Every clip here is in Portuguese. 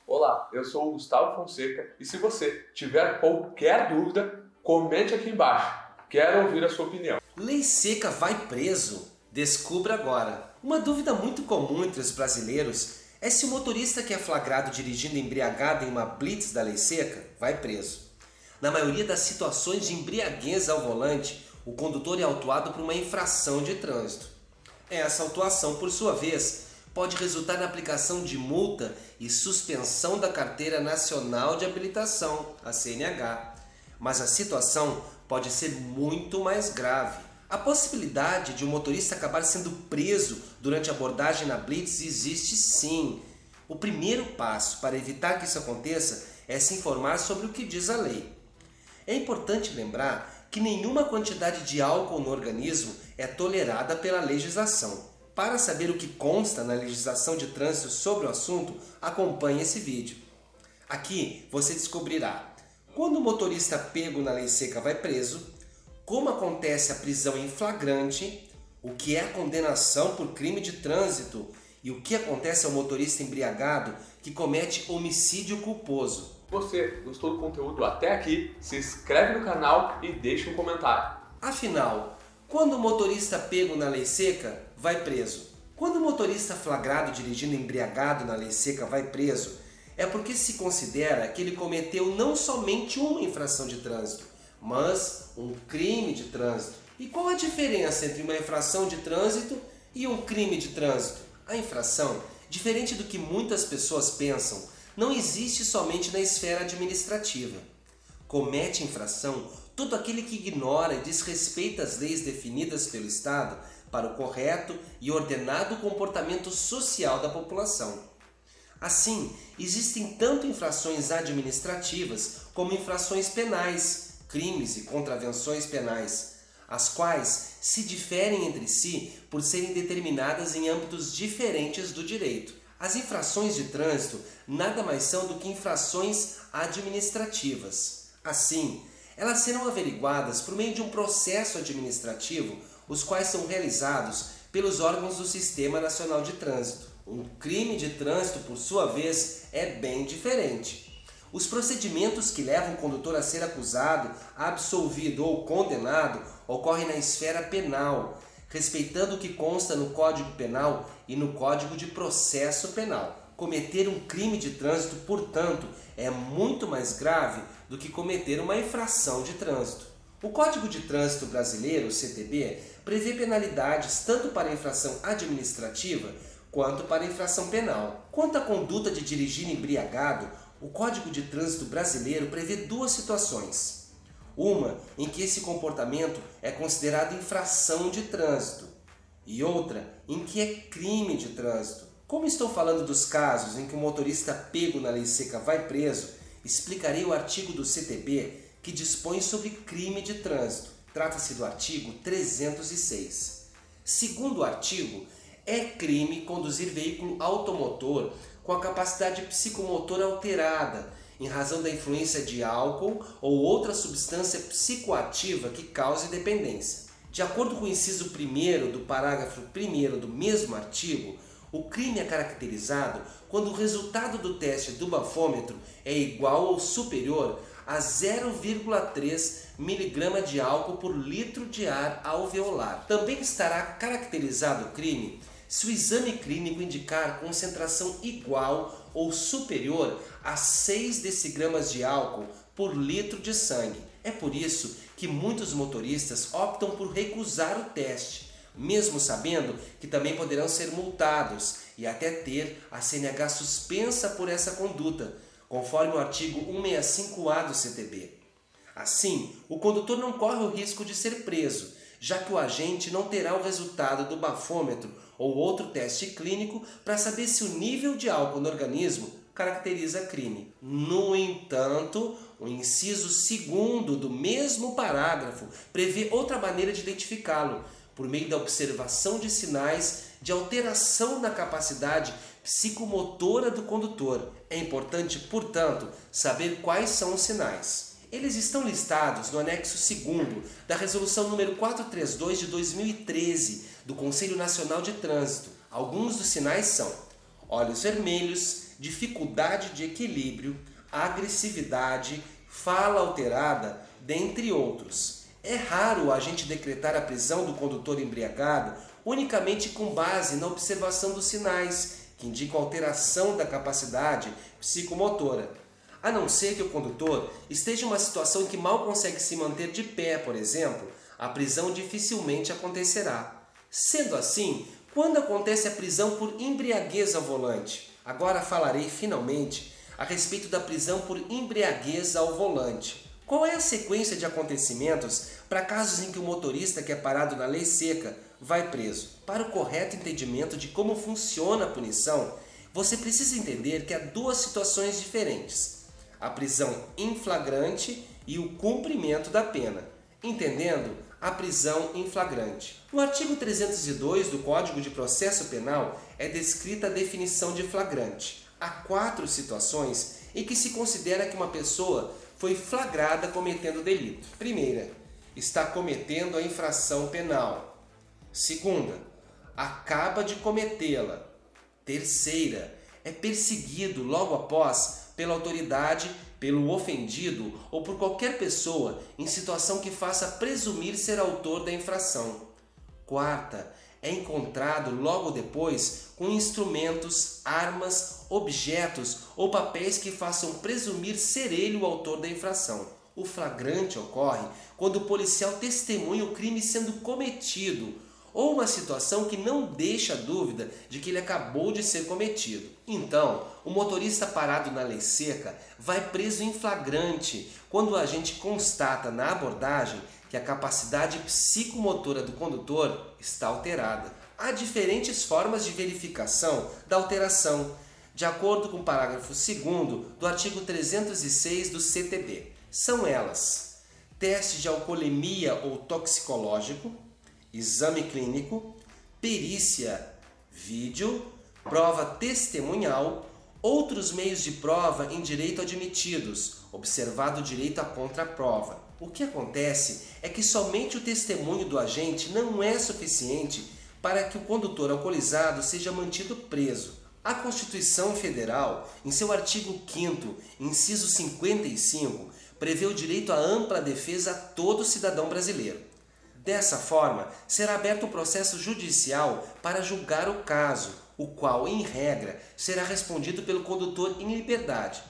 Olá, eu sou o Gustavo Fonseca e se você tiver qualquer dúvida, comente aqui embaixo. Quero ouvir a sua opinião. Lei seca vai preso? Descubra agora. Uma dúvida muito comum entre os brasileiros é se o motorista que é flagrado dirigindo embriagado em uma blitz da lei seca vai preso. Na maioria das situações de embriaguez ao volante, o condutor é autuado por uma infração de trânsito. Essa autuação, por sua vez, pode resultar na aplicação de multa e suspensão da Carteira Nacional de Habilitação, a CNH. Mas a situação pode ser muito mais grave. A possibilidade de um motorista acabar sendo preso durante a abordagem na blitz existe sim. O primeiro passo para evitar que isso aconteça é se informar sobre o que diz a lei. É importante lembrar que nenhuma quantidade de álcool no organismo é tolerada pela legislação. Para saber o que consta na legislação de trânsito sobre o assunto, acompanhe esse vídeo. Aqui você descobrirá quando o motorista pego na lei seca vai preso, como acontece a prisão em flagrante, o que é a condenação por crime de trânsito e o que acontece ao motorista embriagado que comete homicídio culposo. Se você gostou do conteúdo até aqui, se inscreve no canal e deixa um comentário. Afinal, quando o motorista pego na lei seca, vai preso? Quando o motorista flagrado dirigindo embriagado na lei seca vai preso, é porque se considera que ele cometeu não somente uma infração de trânsito, mas um crime de trânsito. E qual a diferença entre uma infração de trânsito e um crime de trânsito? A infração, diferente do que muitas pessoas pensam, não existe somente na esfera administrativa. Comete infração todo aquele que ignora e desrespeita as leis definidas pelo Estado para o correto e ordenado comportamento social da população. Assim, existem tanto infrações administrativas como infrações penais, crimes e contravenções penais, as quais se diferem entre si por serem determinadas em âmbitos diferentes do direito. As infrações de trânsito nada mais são do que infrações administrativas. Assim, elas serão averiguadas por meio de um processo administrativo, os quais são realizados pelos órgãos do Sistema Nacional de Trânsito. Um crime de trânsito, por sua vez, é bem diferente. Os procedimentos que levam o condutor a ser acusado, absolvido ou condenado ocorrem na esfera penal, respeitando o que consta no Código Penal e no Código de Processo Penal. Cometer um crime de trânsito, portanto, é muito mais grave do que cometer uma infração de trânsito. O Código de Trânsito Brasileiro, CTB, prevê penalidades tanto para a infração administrativa quanto para a infração penal. Quanto à conduta de dirigir embriagado, o Código de Trânsito Brasileiro prevê duas situações. Uma em que esse comportamento é considerado infração de trânsito e outra em que é crime de trânsito. Como estou falando dos casos em que o motorista pego na lei seca vai preso, explicarei o artigo do CTB que dispõe sobre crime de trânsito. Trata-se do artigo 306. Segundo o artigo, é crime conduzir veículo automotor com a capacidade psicomotora alterada, em razão da influência de álcool ou outra substância psicoativa que cause dependência. De acordo com o inciso 1º do parágrafo 1º do mesmo artigo, o crime é caracterizado quando o resultado do teste do bafômetro é igual ou superior a 0,3 mg de álcool por litro de ar alveolar. Também estará caracterizado o crime se o exame clínico indicar concentração igual ou superior a 6 decigramas de álcool por litro de sangue. É por isso que muitos motoristas optam por recusar o teste, mesmo sabendo que também poderão ser multados e até ter a CNH suspensa por essa conduta, conforme o artigo 165-A do CTB. Assim, o condutor não corre o risco de ser preso, já que o agente não terá o resultado do bafômetro ou outro teste clínico para saber se o nível de álcool no organismo caracteriza crime. No entanto, o inciso 2º do mesmo parágrafo prevê outra maneira de identificá-lo, por meio da observação de sinais de alteração na capacidade psicomotora do condutor. É importante, portanto, saber quais são os sinais. Eles estão listados no anexo 2º da Resolução número 432 de 2013 do Conselho Nacional de Trânsito. Alguns dos sinais são olhos vermelhos, dificuldade de equilíbrio, agressividade, fala alterada, dentre outros. É raro a gente decretar a prisão do condutor embriagado unicamente com base na observação dos sinais, que indicam alteração da capacidade psicomotora. A não ser que o condutor esteja em uma situação em que mal consegue se manter de pé, por exemplo, a prisão dificilmente acontecerá. Sendo assim, quando acontece a prisão por embriaguez ao volante? Agora falarei finalmente a respeito da prisão por embriaguez ao volante. Qual é a sequência de acontecimentos para casos em que o motorista que é parado na lei seca vai preso? Para o correto entendimento de como funciona a punição, você precisa entender que há duas situações diferentes: a prisão em flagrante e o cumprimento da pena. Entendendo a prisão em flagrante. No artigo 302 do Código de Processo Penal é descrita a definição de flagrante. Há 4 situações em que se considera que uma pessoa foi flagrada cometendo delito. Primeira, está cometendo a infração penal. Segunda, acaba de cometê-la. Terceira, é perseguido logo após pela autoridade, pelo ofendido ou por qualquer pessoa em situação que faça presumir ser autor da infração. Quarta, é encontrado logo depois com instrumentos, armas, objetos ou papéis que façam presumir ser ele o autor da infração. O flagrante ocorre quando o policial testemunha o crime sendo cometido ou uma situação que não deixa dúvida de que ele acabou de ser cometido. Então, o motorista parado na lei seca vai preso em flagrante quando o agente constata na abordagem que a capacidade psicomotora do condutor está alterada. Há diferentes formas de verificação da alteração, de acordo com o parágrafo 2º do artigo 306 do CTB. São elas: teste de alcoolemia ou toxicológico, exame clínico, perícia, vídeo, prova testemunhal, outros meios de prova em direito admitidos, observado o direito à contraprova. O que acontece é que somente o testemunho do agente não é suficiente para que o condutor alcoolizado seja mantido preso. A Constituição Federal, em seu artigo 5º, inciso 55, prevê o direito à ampla defesa a todo cidadão brasileiro. Dessa forma, será aberto um processo judicial para julgar o caso, o qual, em regra, será respondido pelo condutor em liberdade.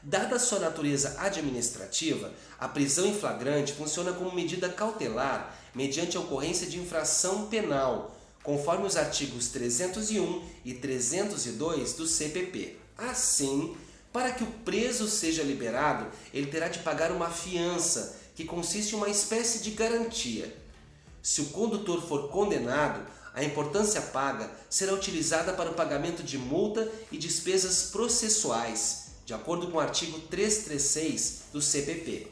Dada sua natureza administrativa, a prisão em flagrante funciona como medida cautelar mediante a ocorrência de infração penal, conforme os artigos 301 e 302 do CPP. Assim, para que o preso seja liberado, ele terá de pagar uma fiança, que consiste em uma espécie de garantia. Se o condutor for condenado, a importância paga será utilizada para o pagamento de multa e despesas processuais, de acordo com o artigo 336 do CPP.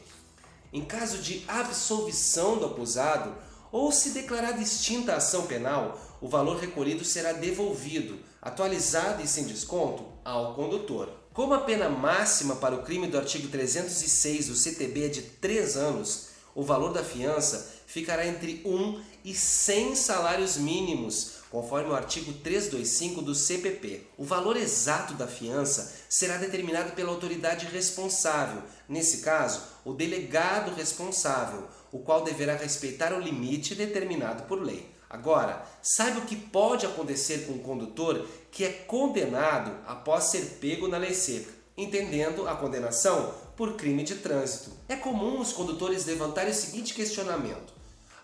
Em caso de absolvição do acusado, ou se declarada extinta a ação penal, o valor recolhido será devolvido, atualizado e sem desconto, ao condutor. Como a pena máxima para o crime do artigo 306 do CTB é de 3 anos, o valor da fiança ficará entre 1 e 100 salários mínimos, conforme o artigo 325 do CPP. O valor exato da fiança será determinado pela autoridade responsável, nesse caso, o delegado responsável, o qual deverá respeitar o limite determinado por lei. Agora, saiba o que pode acontecer com o condutor que é condenado após ser pego na lei seca, entendendo a condenação por crime de trânsito. É comum os condutores levantarem o seguinte questionamento: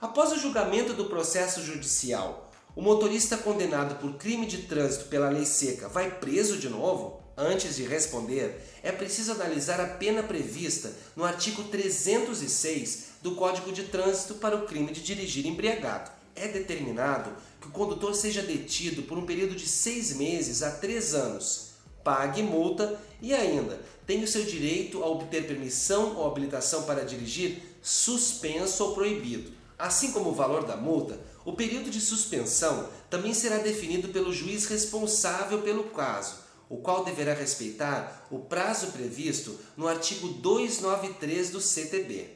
após o julgamento do processo judicial, o motorista condenado por crime de trânsito pela lei seca vai preso de novo? Antes de responder, é preciso analisar a pena prevista no artigo 306 do Código de Trânsito para o crime de dirigir embriagado. É determinado que o condutor seja detido por um período de 6 meses a 3 anos, pague multa e ainda tenha o seu direito a obter permissão ou habilitação para dirigir suspenso ou proibido. Assim como o valor da multa, o período de suspensão também será definido pelo juiz responsável pelo caso, o qual deverá respeitar o prazo previsto no artigo 293 do CTB.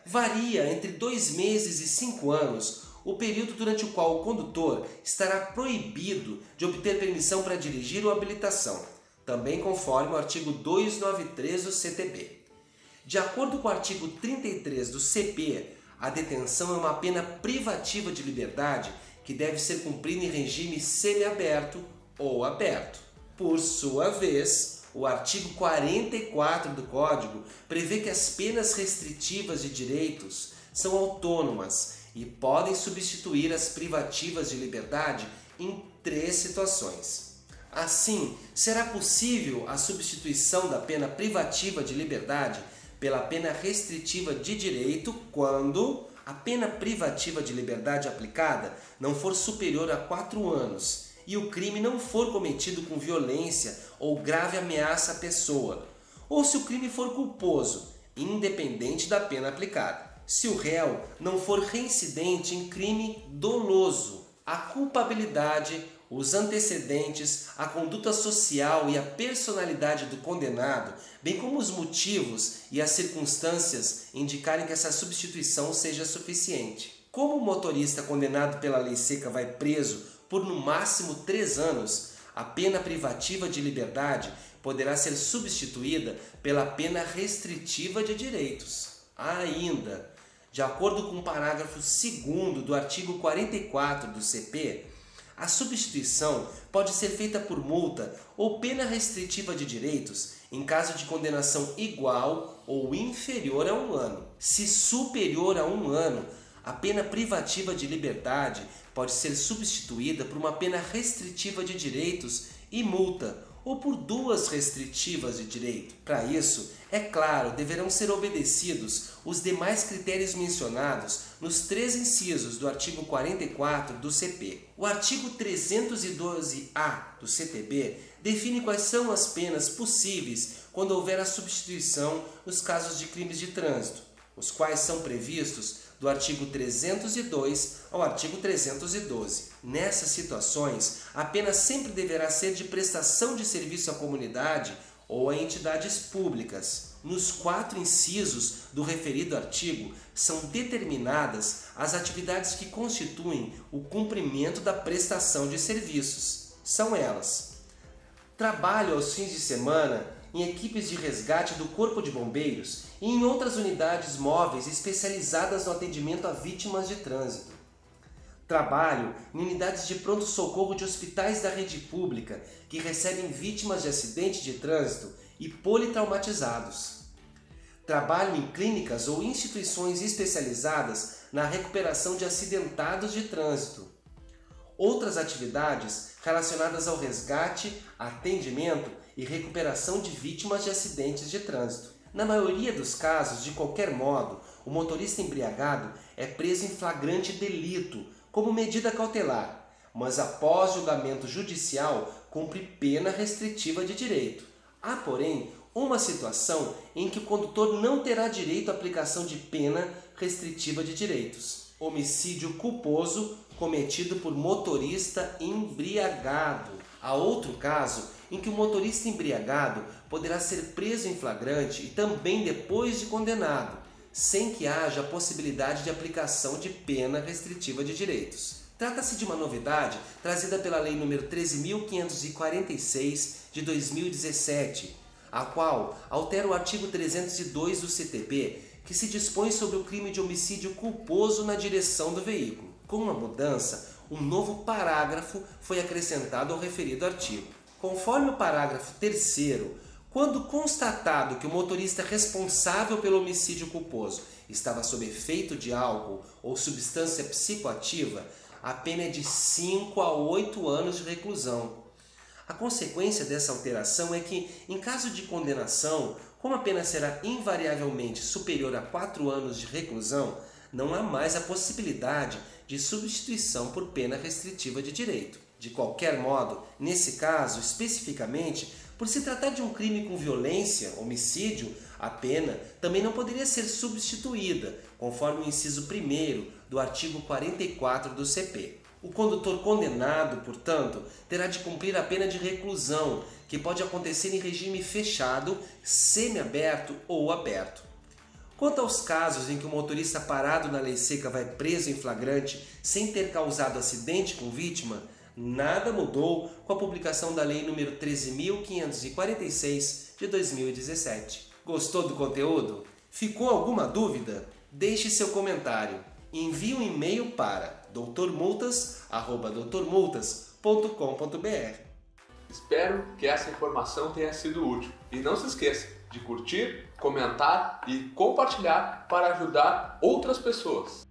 Varia entre 2 meses e 5 anos o período durante o qual o condutor estará proibido de obter permissão para dirigir ou habilitação. também conforme o artigo 293 do CTB. De acordo com o artigo 33 do CP, a detenção é uma pena privativa de liberdade que deve ser cumprida em regime semiaberto ou aberto. Por sua vez, o artigo 44 do Código prevê que as penas restritivas de direitos são autônomas e podem substituir as privativas de liberdade em 3 situações. Assim, será possível a substituição da pena privativa de liberdade pela pena restritiva de direito quando a pena privativa de liberdade aplicada não for superior a 4 anos e o crime não for cometido com violência ou grave ameaça à pessoa, ou se o crime for culposo, independente da pena aplicada. Se o réu não for reincidente em crime doloso, a culpabilidade, os antecedentes, a conduta social e a personalidade do condenado, bem como os motivos e as circunstâncias indicarem que essa substituição seja suficiente. Como o motorista condenado pela lei seca vai preso por no máximo 3 anos, a pena privativa de liberdade poderá ser substituída pela pena restritiva de direitos. Ainda, de acordo com o parágrafo 2º do artigo 44 do CP, a substituição pode ser feita por multa ou pena restritiva de direitos em caso de condenação igual ou inferior a 1 ano. Se superior a 1 ano, a pena privativa de liberdade pode ser substituída por uma pena restritiva de direitos e multa, ou por 2 restritivas de direito. Para isso, é claro, deverão ser obedecidos os demais critérios mencionados nos 3 incisos do artigo 44 do CP. O artigo 312-A do CTB define quais são as penas possíveis quando houver a substituição nos casos de crimes de trânsito, os quais são previstos do artigo 302 ao artigo 312. Nessas situações, a pena sempre deverá ser de prestação de serviço à comunidade ou a entidades públicas. Nos 4 incisos do referido artigo, são determinadas as atividades que constituem o cumprimento da prestação de serviços. São elas: trabalho aos fins de semana em equipes de resgate do Corpo de Bombeiros e em outras unidades móveis especializadas no atendimento a vítimas de trânsito. Trabalho em unidades de pronto-socorro de hospitais da rede pública que recebem vítimas de acidente de trânsito e politraumatizados. Trabalho em clínicas ou instituições especializadas na recuperação de acidentados de trânsito. Outras atividades relacionadas ao resgate, atendimento e recuperação de vítimas de acidentes de trânsito. Na maioria dos casos, de qualquer modo, o motorista embriagado é preso em flagrante delito, como medida cautelar, mas após julgamento judicial cumpre pena restritiva de direito. Há, porém, uma situação em que o condutor não terá direito à aplicação de pena restritiva de direitos: homicídio culposo cometido por motorista embriagado. Há outro caso em que o motorista embriagado poderá ser preso em flagrante e também depois de condenado, sem que haja a possibilidade de aplicação de pena restritiva de direitos. Trata-se de uma novidade trazida pela Lei nº 13.546 de 2017, a qual altera o artigo 302 do CTB, que se dispõe sobre o crime de homicídio culposo na direção do veículo. Com a mudança, um novo parágrafo foi acrescentado ao referido artigo. Conforme o parágrafo 3º, quando constatado que o motorista responsável pelo homicídio culposo estava sob efeito de álcool ou substância psicoativa, a pena é de 5 a 8 anos de reclusão. A consequência dessa alteração é que, em caso de condenação, como a pena será invariavelmente superior a 4 anos de reclusão, não há mais a possibilidade de substituição por pena restritiva de direito. De qualquer modo, nesse caso, especificamente, por se tratar de um crime com violência, homicídio, a pena também não poderia ser substituída, conforme o inciso 1º do artigo 44 do CP. O condutor condenado, portanto, terá de cumprir a pena de reclusão, que pode acontecer em regime fechado, semiaberto ou aberto. Quanto aos casos em que o motorista parado na lei seca vai preso em flagrante sem ter causado acidente com vítima, Nada mudou com a publicação da Lei nº 13.546 de 2017. Gostou do conteúdo? Ficou alguma dúvida? Deixe seu comentário. Envie um e-mail para doutormultas@doutormultas.com.br. Espero que essa informação tenha sido útil. E não se esqueça de curtir, comentar e compartilhar para ajudar outras pessoas.